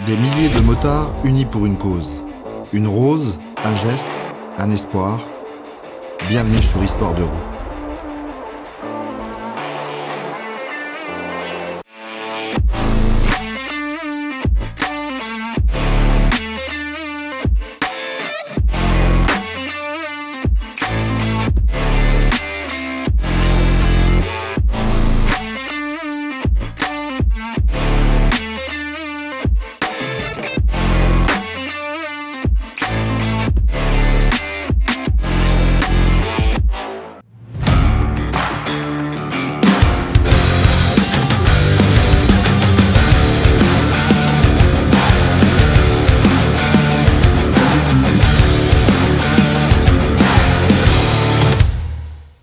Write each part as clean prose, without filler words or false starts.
Des milliers de motards unis pour une cause. Une rose, un geste, un espoir. Bienvenue sur Histoire de roue.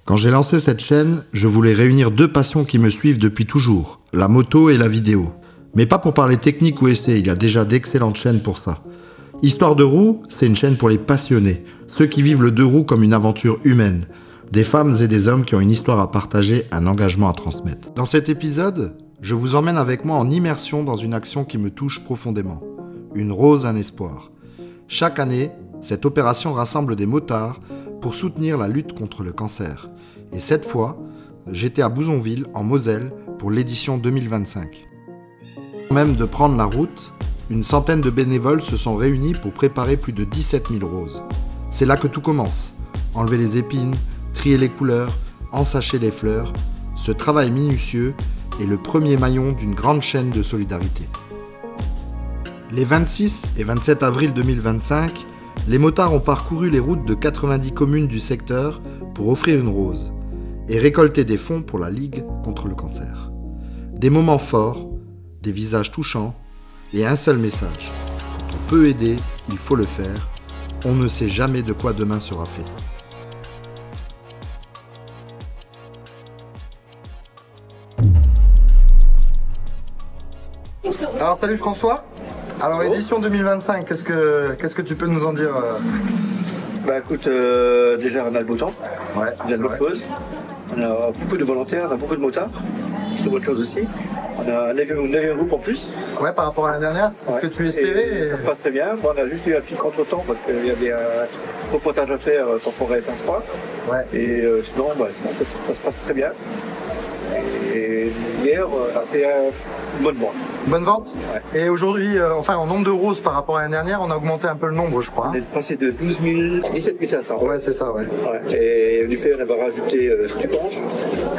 Quand j'ai lancé cette chaîne, je voulais réunir deux passions qui me suivent depuis toujours, la moto et la vidéo. Mais pas pour parler technique ou essai, il y a déjà d'excellentes chaînes pour ça. Histoire de roue, c'est une chaîne pour les passionnés, ceux qui vivent le deux roues comme une aventure humaine, des femmes et des hommes qui ont une histoire à partager, un engagement à transmettre. Dans cet épisode, je vous emmène avec moi en immersion dans une action qui me touche profondément. Une rose, un espoir. Chaque année, cette opération rassemble des motards pour soutenir la lutte contre le cancer. Et cette fois, j'étais à Bouzonville, en Moselle, pour l'édition 2025. Même de prendre la route, une centaine de bénévoles se sont réunis pour préparer plus de 17 000 roses. C'est là que tout commence. Enlever les épines, trier les couleurs, ensacher les fleurs. Ce travail minutieux est le premier maillon d'une grande chaîne de solidarité. Les 26 et 27 avril 2025, les motards ont parcouru les routes de 90 communes du secteur pour offrir une rose et récolter des fonds pour la Ligue contre le cancer. Des moments forts, des visages touchants et un seul message. Quand on peut aider, il faut le faire. On ne sait jamais de quoi demain sera fait. Alors salut François. Alors édition 2025, qu'est-ce que tu peux nous en dire Bah écoute, déjà on a le beau temps, Ouais, déjà de bonnes choses. On a beaucoup de volontaires, on a beaucoup de motards, c'est une bonne chose aussi. On a un 9e groupe en plus. Ouais, par rapport à l'année dernière, c'est ce que tu espérais. Ça se passe très bien. Bon, on a juste eu un petit contre-temps parce qu'il y avait un reportage à faire pour Forêt FM3. Ouais. Et sinon, bah, ça se passe très bien. Et hier, on a fait une bonne vente. Bonne vente. Ouais. Et aujourd'hui, en nombre de roses par rapport à l'année dernière, on a augmenté un peu le nombre, je crois. On est passé de 12 000 17 500. Ouais, c'est ça, ouais. Ouais. Et du fait, on avait rajouté Stupange,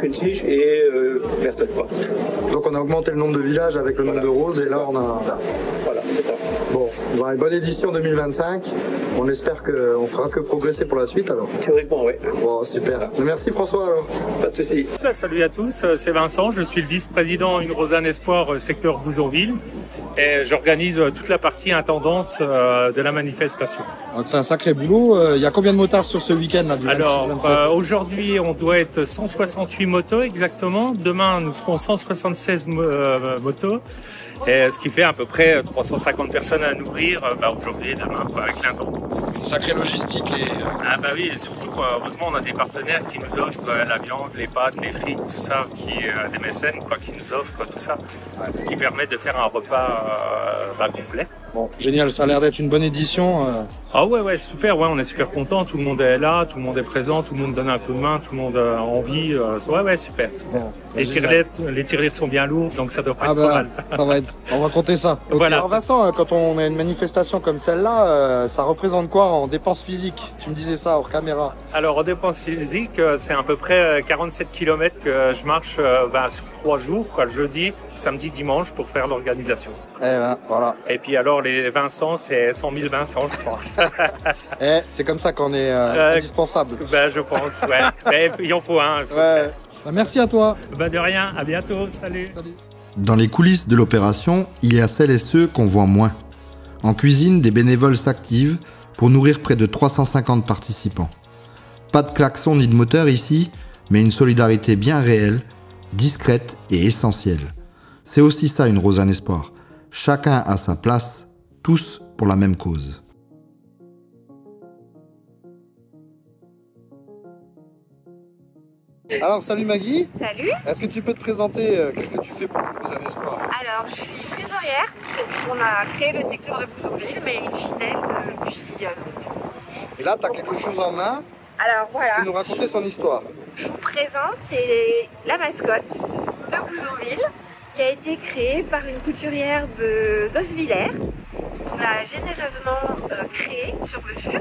Kuntisch et Berthold. Donc on a augmenté le nombre de villages avec le nombre de roses, et là on a... Voilà, c'est ça. Bon, bonne édition 2025. On espère qu'on fera que progresser pour la suite alors. Théoriquement, oui. Bon, super. Merci François alors. Pas de soucis. Salut à tous, c'est Vincent, je suis le vice-président Une Rose un Espoir secteur Bouzonville et j'organise toute la partie intendance de la manifestation. C'est un sacré boulot. Il y a combien de motards sur ce week-end là, du 26, Alors 27? aujourd'hui on doit être 168 motos exactement, demain nous serons 176 motos. Et ce qui fait à peu près 350 personnes à nourrir aujourd'hui et demain avec l'intendance. Une sacrée logistique. Ah bah oui, et surtout heureusement on a des partenaires qui nous offrent la viande, les pâtes, les frites, tout ça, des mécènes qui nous offrent tout ça, ce qui permet de faire un repas complet. Bon, génial, ça a l'air d'être une bonne édition. Ah ouais, super, on est super content, tout le monde est là, tout le monde est présent, tout le monde donne un coup de main, tout le monde a envie. Super. Bon, les tirelires sont bien lourds, donc ça doit pas être trop mal. On va compter ça. Okay. Voilà, alors Vincent, quand on a une manifestation comme celle-là, ça représente quoi en dépenses physiques? Tu me disais ça hors caméra. Alors en dépenses physiques, c'est à peu près 47 km que je marche sur 3 jours, jeudi, samedi, dimanche, pour faire l'organisation. Voilà. Et puis alors les Vincent, c'est 100 000 Vincent, je pense. C'est comme ça qu'on est indispensable. Je pense, ouais. Mais il en faut un. Merci à toi. De rien, à bientôt, salut. Dans les coulisses de l'opération, il y a celles et ceux qu'on voit moins. En cuisine, des bénévoles s'activent pour nourrir près de 350 participants. Pas de klaxon ni de moteur ici, mais une solidarité bien réelle, discrète et essentielle. C'est aussi ça une rose un espoir. Chacun a sa place, tous pour la même cause. Alors salut Maggie, Salut. est-ce que tu peux te présenter, qu'est-ce que tu fais pour le Lausanne Espoir? Alors, je suis trésorière. On a créé le secteur de Bouzonville, mais une fidèle depuis longtemps. Et là tu as quelque chose en main, Alors tu voilà, peux nous raconter son histoire. je vous présente, c'est la mascotte de Bouzonville qui a été créée par une couturière d'Osvillers. On l'a généreusement créée sur mesure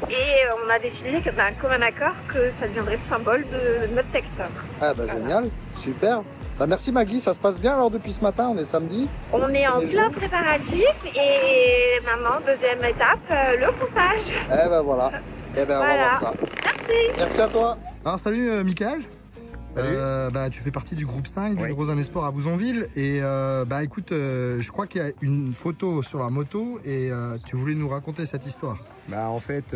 et on a décidé d'un commun accord que ça deviendrait le symbole de notre secteur. Ah bah génial, super. Bah merci Maggie, ça se passe bien alors depuis ce matin, on est samedi. On est en plein préparatif et maintenant, deuxième étape, le comptage. Eh ben voilà, eh ben Voilà. on va voir ça. Merci. Merci à toi. Alors salut Mickaël. Salut. Bah, tu fais partie du groupe 5 du Oui. Lausanne Espoir à Bouzonville et bah écoute, je crois qu'il y a une photo sur la moto et tu voulais nous raconter cette histoire. Bah, en fait,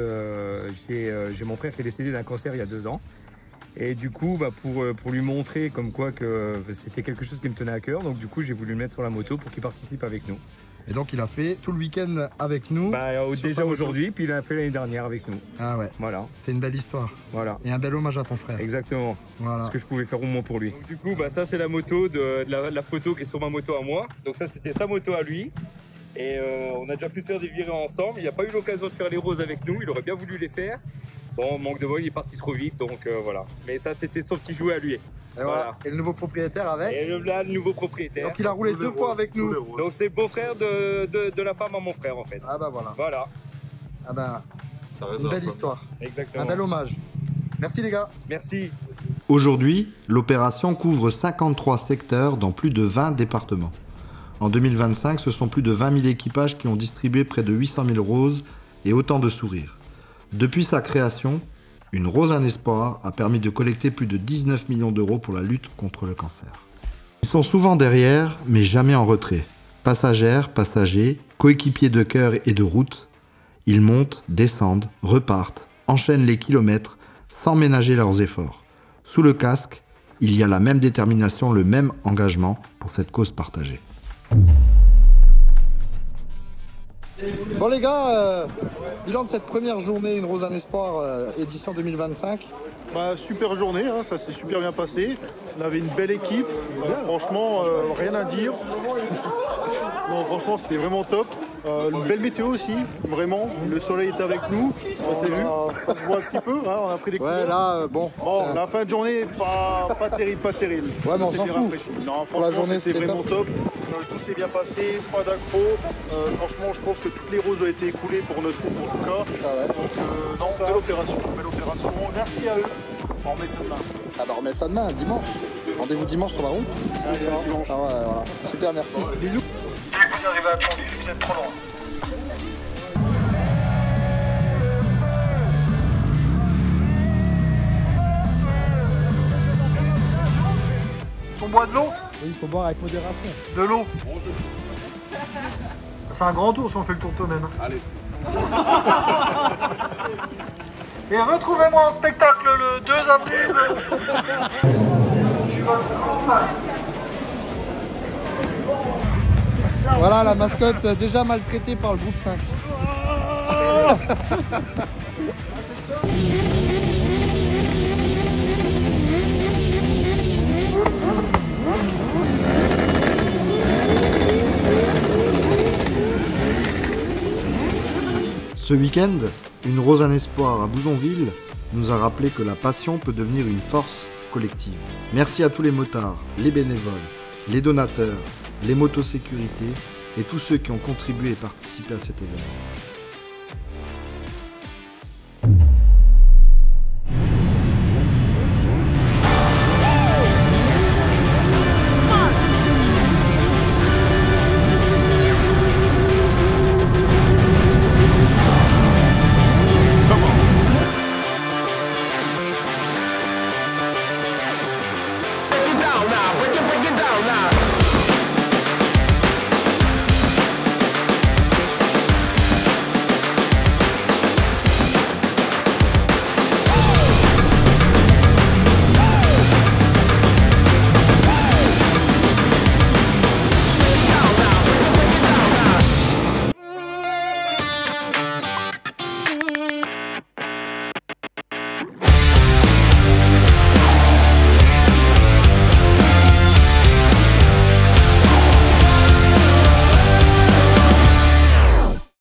j'ai mon frère qui est décédé d'un cancer il y a 2 ans. Et du coup, bah, pour lui montrer comme quoi que c'était quelque chose qui me tenait à cœur, donc du coup, j'ai voulu le mettre sur la moto pour qu'il participe avec nous. Et donc il a fait tout le week-end avec nous. Bah, sur déjà ta moto. aujourd'hui, puis il a fait l'année dernière avec nous. Ah ouais, Voilà, c'est une belle histoire voilà. et un bel hommage à ton frère. Exactement. Voilà. Ce que je pouvais faire au moins pour lui. Donc, du coup, bah, ça c'est la moto de la photo qui est sur ma moto à moi. Donc ça c'était sa moto à lui. Et on a déjà pu se faire des virées ensemble. Il n'a pas eu l'occasion de faire les roses avec nous. Il aurait bien voulu les faire. Bon, manque de bol, il est parti trop vite, donc voilà. Mais ça c'était son petit jouet à lui. Et voilà. Et le nouveau propriétaire avec. Et là, le nouveau propriétaire. Donc il a roulé 2 fois avec nous. Donc c'est le beau-frère de la femme à mon frère en fait. Ah bah voilà. Voilà, Ah bah une belle histoire, exactement. un bel hommage. Merci les gars. Merci. Aujourd'hui, l'opération couvre 53 secteurs dans plus de 20 départements. En 2025, ce sont plus de 20 000 équipages qui ont distribué près de 800 000 roses et autant de sourires. Depuis sa création, une rose un espoir a permis de collecter plus de 19 millions d'euros pour la lutte contre le cancer. Ils sont souvent derrière, mais jamais en retrait. Passagères, passagers, coéquipiers de cœur et de route, ils montent, descendent, repartent, enchaînent les kilomètres sans ménager leurs efforts. Sous le casque, il y a la même détermination, le même engagement pour cette cause partagée. Bon les gars, bilan de cette première journée, une rose un espoir, édition 2025. Bah, super journée, hein, ça s'est super bien passé. On avait une belle équipe, franchement, rien à dire. Non, franchement, c'était vraiment top. Une belle météo aussi, vraiment. Le soleil était avec nous, ça s'est vu. On se voit un petit peu, hein, on a pris des coups. Ouais là, bon. Bon, la fin de journée, pas terrible, pas terrible. Ouais, mais on s'est s'en bien fout. rafraîchi. Non, Pour la franchement, journée, c'était c'était vraiment top. Tout s'est bien passé, pas d'accro. Franchement, je pense que toutes les roses ont été écoulées pour notre groupe en tout cas. Ah ouais. Donc, non, belle opération, belle opération. Merci à eux. On remet ça demain. Ah bah on remet ça demain, dimanche. Rendez-vous dimanche sur la route. C'est ça, dimanche. Ah ouais, voilà. Super, merci. Bisous. Dès que vous arrivez à Thionville, vous êtes trop loin. On boit de l'eau? Oui, il faut boire avec modération. De l'eau. C'est un grand tour si on fait le tour de toi-même. Allez. Et retrouvez-moi en spectacle le 2 avril. Je suis votre grand fan. Voilà la mascotte déjà maltraitée par le groupe 5. Ce week-end, une rose un espoir à Bouzonville nous a rappelé que la passion peut devenir une force collective. Merci à tous les motards, les bénévoles, les donateurs, les motosécurités et tous ceux qui ont contribué et participé à cet événement.